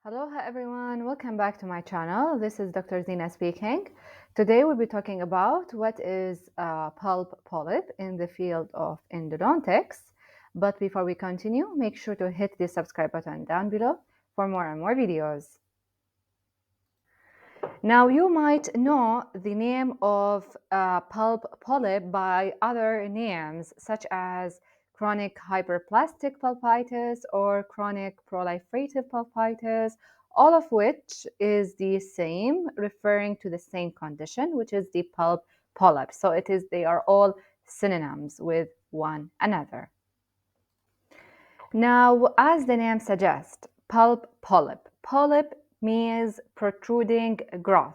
Hello everyone, welcome back to my channel. This is Dr. Zina speaking. Today we'll be talking about what is pulp polyp in the field of endodontics. But before we continue, make sure to hit the subscribe button down below for more and more videos. Now you might know the name of pulp polyp by other names such as chronic hyperplastic pulpitis or chronic proliferative pulpitis, all of which is the same, referring to the same condition, which is the pulp polyp. So they are all synonyms with one another. Now, as the name suggests, pulp polyp. Polyp means protruding growth.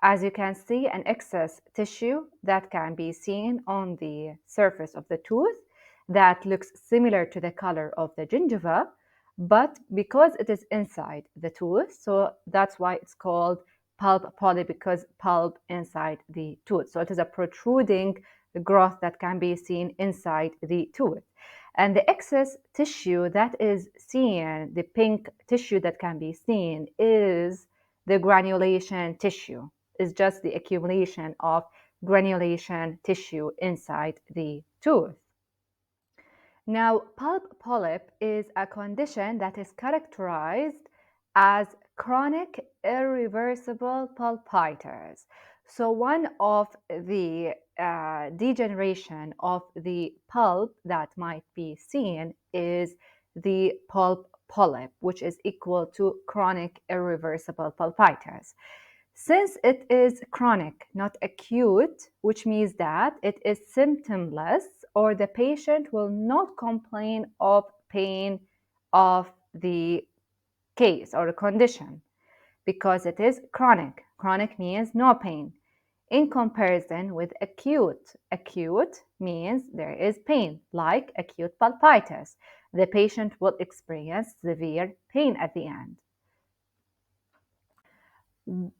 As you can see, an excess tissue that can be seen on the surface of the tooth that looks similar to the color of the gingiva, but because it is inside the tooth, so that's why it's called pulp polyp, because pulp inside the tooth. So it is a protruding growth that can be seen inside the tooth. And the excess tissue that is seen, the pink tissue that can be seen, is the granulation tissue, is just the accumulation of granulation tissue inside the tooth. Now, pulp polyp is a condition that is characterized as chronic irreversible pulpitis. So one of the degeneration of the pulp that might be seen is the pulp polyp, which is equal to chronic irreversible pulpitis. Since it is chronic, not acute, which means that it is symptomless, or the patient will not complain of pain of the case or the condition, because it is chronic. Chronic means no pain. In comparison with acute, acute means there is pain, like acute pulpitis. The patient will experience severe pain at the end.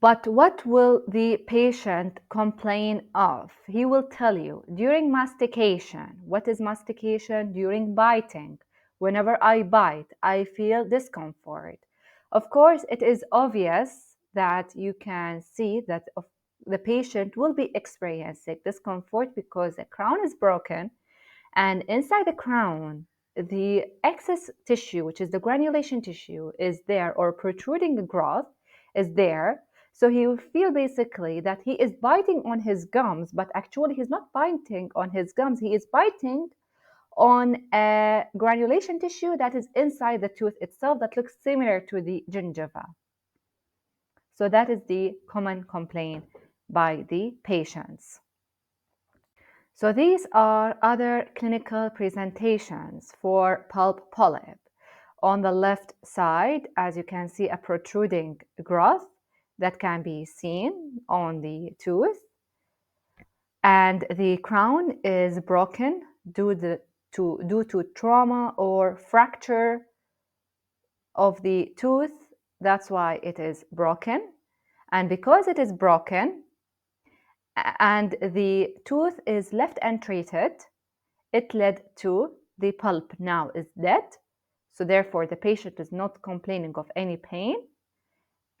But what will the patient complain of? He will tell you during mastication. What is mastication? During biting. Whenever I bite, I feel discomfort. Of course, it is obvious that you can see that the patient will be experiencing discomfort because the crown is broken, and inside the crown, the excess tissue, which is the granulation tissue, is there, or protruding growth is there. So he will feel basically that he is biting on his gums, but actually he's not biting on his gums. He is biting on a granulation tissue that is inside the tooth itself that looks similar to the gingiva. So that is the common complaint by the patients. So these are other clinical presentations for pulp polyp. On the left side, as you can see, a protruding growth that can be seen on the tooth, and the crown is broken due to trauma or fracture of the tooth. That's why it is broken. And because it is broken and the tooth is left untreated, it led to the pulp now is dead. So therefore, the patient is not complaining of any pain,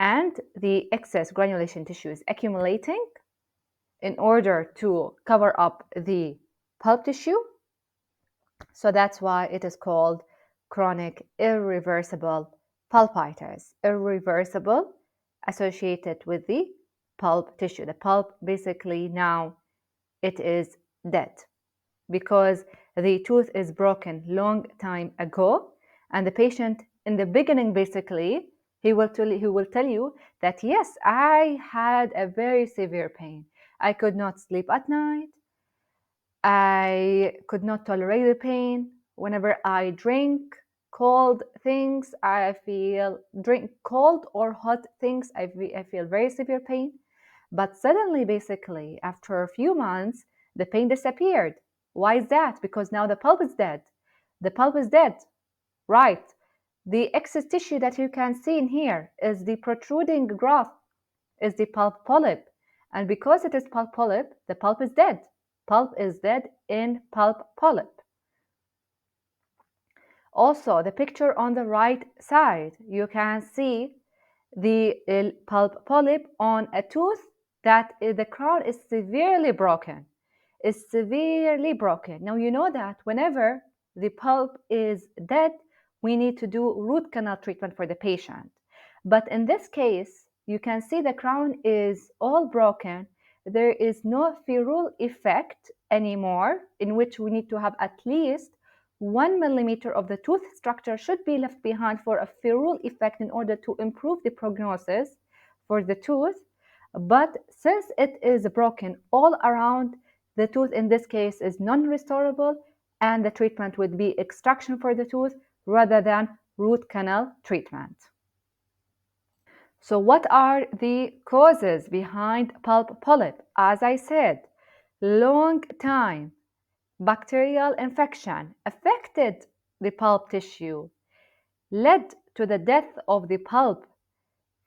and the excess granulation tissue is accumulating in order to cover up the pulp tissue. So that's why it is called chronic irreversible pulpitis. Irreversible, associated with the pulp tissue. The pulp basically now it is dead because the tooth is broken long time ago, and the patient in the beginning basically he will tell you that yes, I had a very severe pain. I could not sleep at night. I could not tolerate the pain. Whenever I drink cold things, drink cold or hot things, I feel very severe pain. But suddenly, basically, after a few months, the pain disappeared. Why is that? Because now the pulp is dead. The pulp is dead, right? The excess tissue that you can see in here is the protruding growth, is the pulp polyp. And because it is pulp polyp, the pulp is dead. Pulp is dead in pulp polyp. Also, the picture on the right side, you can see the pulp polyp on a tooth that the crown is severely broken. Is severely broken. Now you know that whenever the pulp is dead, we need to do root canal treatment for the patient. But in this case, you can see the crown is all broken. There is no ferrule effect anymore, in which we need to have at least 1 millimeter of the tooth structure should be left behind for a ferrule effect in order to improve the prognosis for the tooth. But since it is broken all around, the tooth in this case is non-restorable, and the treatment would be extraction for the tooth rather than root canal treatment. So what are the causes behind pulp polyp? As I said, long time bacterial infection affected the pulp tissue, led to the death of the pulp,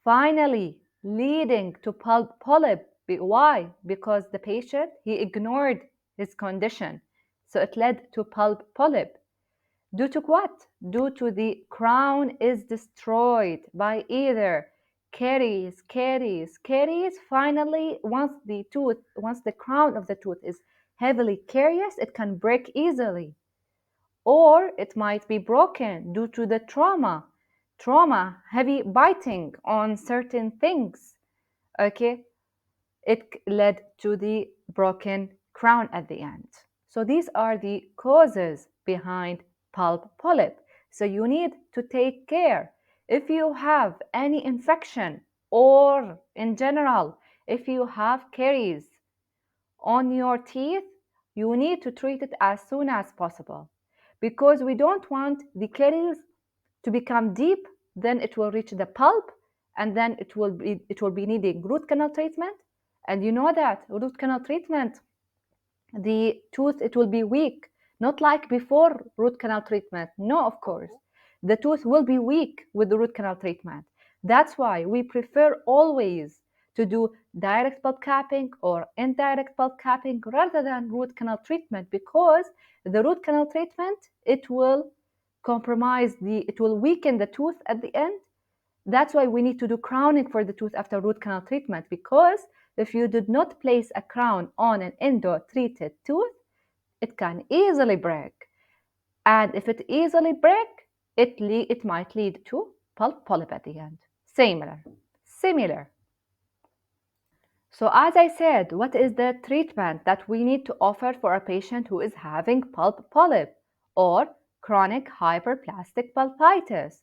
finally leading to pulp polyp. Why? Because the patient, he ignored his condition. So it led to pulp polyp. Due to what? Due to the crown is destroyed by either caries. Finally, once the crown of the tooth is heavily carious, it can break easily. Or it might be broken due to the trauma, heavy biting on certain things. Okay, it led to the broken crown at the end. So these are the causes behind pulp polyp. So you need to take care. If you have any infection, or in general, if you have caries on your teeth, you need to treat it as soon as possible, because we don't want the caries to become deep. Then it will reach the pulp, and then it will be needing root canal treatment. And you know that root canal treatment, the tooth, it will be weak, not like before root canal treatment. No, of course, the tooth will be weak with the root canal treatment. That's why we prefer always to do direct pulp capping or indirect pulp capping rather than root canal treatment, because the root canal treatment, it will it will weaken the tooth at the end. That's why we need to do crowning for the tooth after root canal treatment, because if you did not place a crown on an endo-treated tooth, it can easily break. And if it easily break, it might lead to pulp polyp at the end. Similar. So as I said, what is the treatment that we need to offer for a patient who is having pulp polyp, or chronic hyperplastic pulpitis,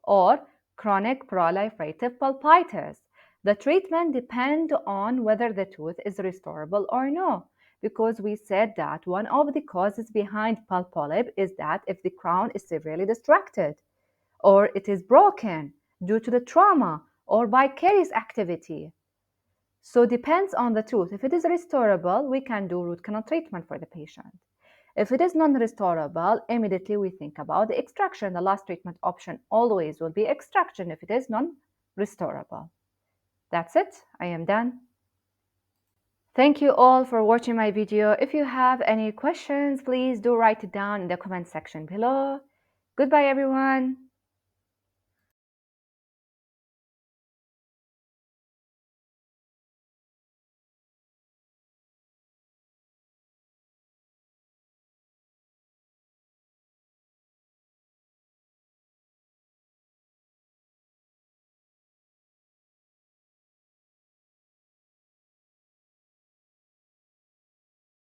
or chronic proliferative pulpitis? The treatment depends on whether the tooth is restorable or no, because we said that one of the causes behind pulp polyp is that if the crown is severely distracted, or it is broken due to the trauma or by caries activity. So depends on the tooth. If it is restorable, we can do root canal treatment for the patient. If it is non-restorable, immediately we think about the extraction. The last treatment option always will be extraction if it is non-restorable. That's it. I am done. Thank you all for watching my video. If you have any questions, please do write it down in the comment section below. Goodbye, everyone.